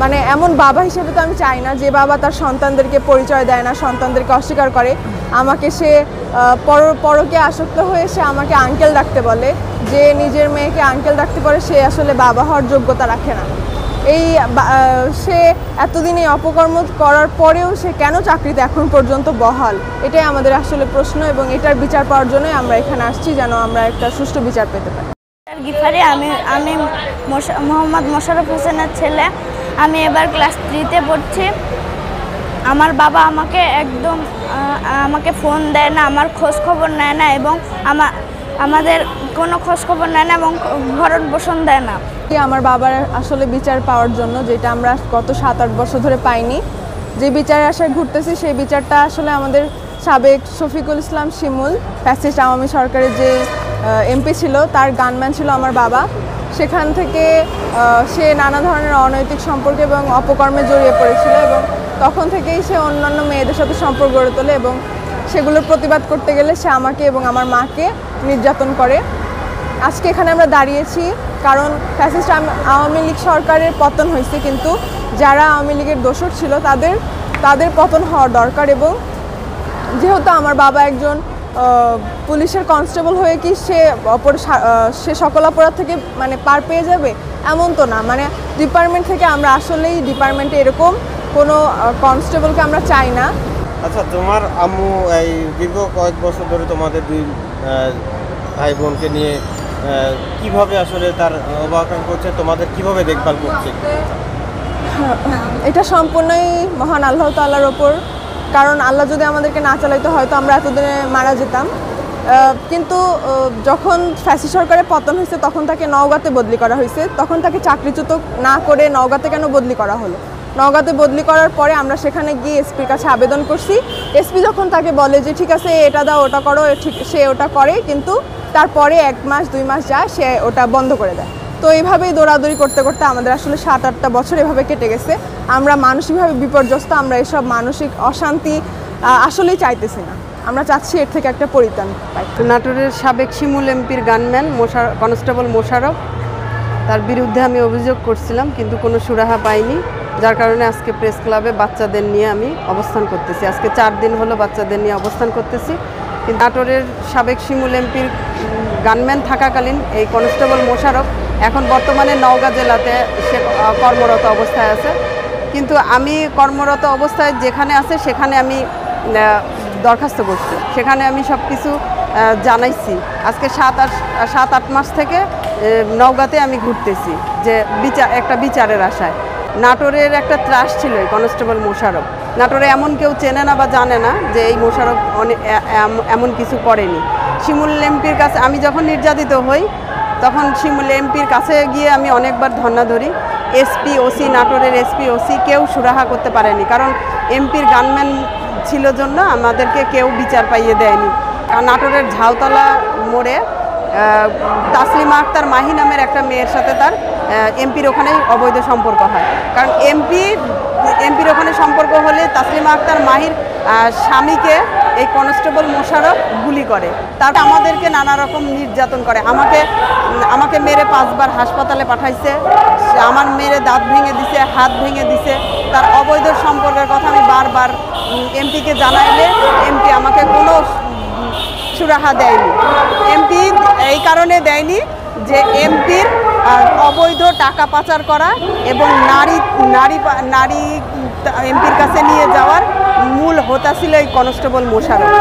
মানে এমন বাবা হিসেবে তো আমি চাই না যে বাবা তার সন্তানদেরকে পরিচয় দেয় না, সন্তানদেরকে অস্বীকার করে। আমাকে সে পরকে আসক্ত হয়ে সে আমাকে আঙ্কেল ডাকতে বলে, যে নিজের মেয়েকে আঙ্কেল ডাকতে পারে সে আসলে বাবা হওয়ার যোগ্যতা রাখে না। সে এতদিন এই অপকর্ম করার পরেও সে কেন চাকরিতে এখন পর্যন্ত বহাল, এটাই আমাদের আসলে প্রশ্ন, এবং এটার বিচার পাওয়ার জন্যই আমরা এখানে আসছি, যেন আমরা একটা সুষ্ঠু বিচার পেতে পারি। গিফারি, আমি মোহাম্মদ মোশাররফ হোসেনের ছেলে। আমি এবার ক্লাস 3-তে পড়ছি। আমার বাবা আমাকে ফোন দেয় না, আমার খোঁজ খবর নেয় না, এবং আমাদের কোনো খোঁজ খবর নেয় না এবং ভরণ পোষণ দেয় না। আমার বাবার আসলে বিচার পাওয়ার জন্য, যেটা আমরা গত 7-8 বছর ধরে পাইনি, যে বিচারের আশায় ঘুরতেছি, সেই বিচারটা আসলে আমাদের সাবেক শফিকুল ইসলাম শিমুল, ফ্যাসিস্ট আওয়ামী সরকারের যে এমপি ছিল, তার গানম্যান ছিল আমার বাবা। সেখান থেকে সে নানা ধরনের অনৈতিক সম্পর্ক এবং অপকর্মে জড়িয়ে পড়েছিল, এবং তখন থেকেই সে অন্যান্য মেয়েদের সাথে সম্পর্ক গড়ে তোলে, এবং সেগুলোর প্রতিবাদ করতে গেলে সে আমাকে এবং আমার মাকে নির্যাতন করে। আজকে এখানে আমরা দাঁড়িয়েছি কারণ ফ্যাসিস্ট আওয়ামী লীগ সরকারের পতন হয়েছে, কিন্তু যারা আওয়ামী লীগের দোসর ছিল তাদের পতন হওয়া দরকার। এবং যেহেতু আমার বাবা একজন পুলিশের কনস্টেবল হয়ে কি সে সকল অপরাধ থেকে মানে পার পেয়ে যাবে এমন তো না। মানে ডিপার্টমেন্ট থেকে আমরা আসলেই ডিপার্টমেন্টে এরকম কোনো কনস্টেবলকে আমরা চাই না। আচ্ছা, তোমার আম্মু এই দীর্ঘ কয়েক বছর ধরে তোমাদের দুই ভাই বোনকে নিয়ে কিভাবে আসলে তার অবহেলা করছে, তোমাদের কিভাবে দেখভাল করছে? এটা সম্পূর্ণই মহান আল্লাহ তাআলার ওপর, কারণ আল্লাহ যদি আমাদেরকে না চালাইতো হয়তো আমরা এতদিনে মারা যেতাম। কিন্তু যখন ফ্যাসিস্ট সরকারের পতন হয়েছে তখন তাকে নওগাঁতে বদলি করা হয়েছে। তখন তাকে চাকরিচ্যুত না করে নওগাঁতে কেন বদলি করা হলো? নওগাঁতে বদলি করার পরে আমরা সেখানে গিয়ে এসপির কাছে আবেদন করছি। এসপি যখন তাকে বলে যে ঠিক আছে এটা দাও, ওটা করো, সে ওটা করে, কিন্তু তারপরে 1 মাস 2 মাস যায় সে ওটা বন্ধ করে দেয়। তো এইভাবেই দৌড়াদৌড়ি করতে করতে আমাদের আসলে 7-8টা বছর এভাবে কেটে গেছে। আমরা মানসিকভাবে বিপর্যস্ত, আমরা এসব মানসিক অশান্তি আসলেই চাইতেছি না। আমরা চাচ্ছি এর থেকে একটা পরিত্রাণ পাই। নাটোরের সাবেক শিমুল এমপির গানম্যান কনস্টেবল মোশাররফ, তার বিরুদ্ধে আমি অভিযোগ করছিলাম, কিন্তু কোনো সুরাহা পাইনি, যার কারণে আজকে প্রেস ক্লাবে বাচ্চাদের নিয়ে আমি অবস্থান করতেছি। আজকে 4 দিন হলো বাচ্চাদের নিয়ে অবস্থান করতেছি। কিন্তু নাটোরের সাবেক শিমুল এমপির গানম্যান থাকাকালীন এই কনস্টেবল মোশাররফ এখন বর্তমানে নওগাঁ জেলাতে সে কর্মরত অবস্থায় আছে। কিন্তু আমি কর্মরত অবস্থায় যেখানে আছে সেখানে আমি দরখাস্ত করছি, সেখানে আমি সব কিছু জানাইছি। আজকে 7-8 মাস থেকে নওগাঁতে আমি ঘুরতেছি যে একটা বিচারের আশায়। নাটোরের একটা ত্রাস ছিল এই কনস্টেবল মোশাররফ। নাটোরে এমন কেউ চেনে না বা জানে না যে এই মোশাররফ এমন কিছু করেনি। শিমুল এমপির কাছে আমি যখন নির্যাতিত হই তখন শিমুল এমপির কাছে গিয়ে আমি অনেকবার ধর্ণা ধরি। এসপি ওসি, নাটোরের এসপি ওসি কেউ সুরাহা করতে পারেনি, কারণ এমপির গানম্যান ছিল জন্য আমাদেরকে কেউ বিচার পাইয়ে দেয়নি। নাটোরের ঝাউতলা মোড়ে তাসলিমা আক্তার মাহি নামের একটা মেয়ের সাথে তার এমপির ওখানেই অবৈধ সম্পর্ক হয়। কারণ এমপির ওখানে সম্পর্ক হলে তাসলিমা আক্তার মাহির স্বামীকে এই কনস্টেবল মোশাররফ গুলি করে, তার আমাদেরকে নানা রকম নির্যাতন করে। আমাকে মেরে 5 বার হাসপাতালে পাঠাইছে, আমার মেরে দাঁত ভেঙে দিছে, হাত ভেঙে দিছে। তার অবৈধ সম্পর্কের কথা আমি বারবার এমপিকে জানাইলে এমপি আমাকে কোনো সুরাহা দেয়নি। এমপি এই কারণে দেয়নি যে এমপির অবৈধ টাকা পাচার করা এবং নারী এমপির কাছে নিয়ে যাওয়ার মূল হোতা ছিল এই কনস্টেবল মোশাররফ।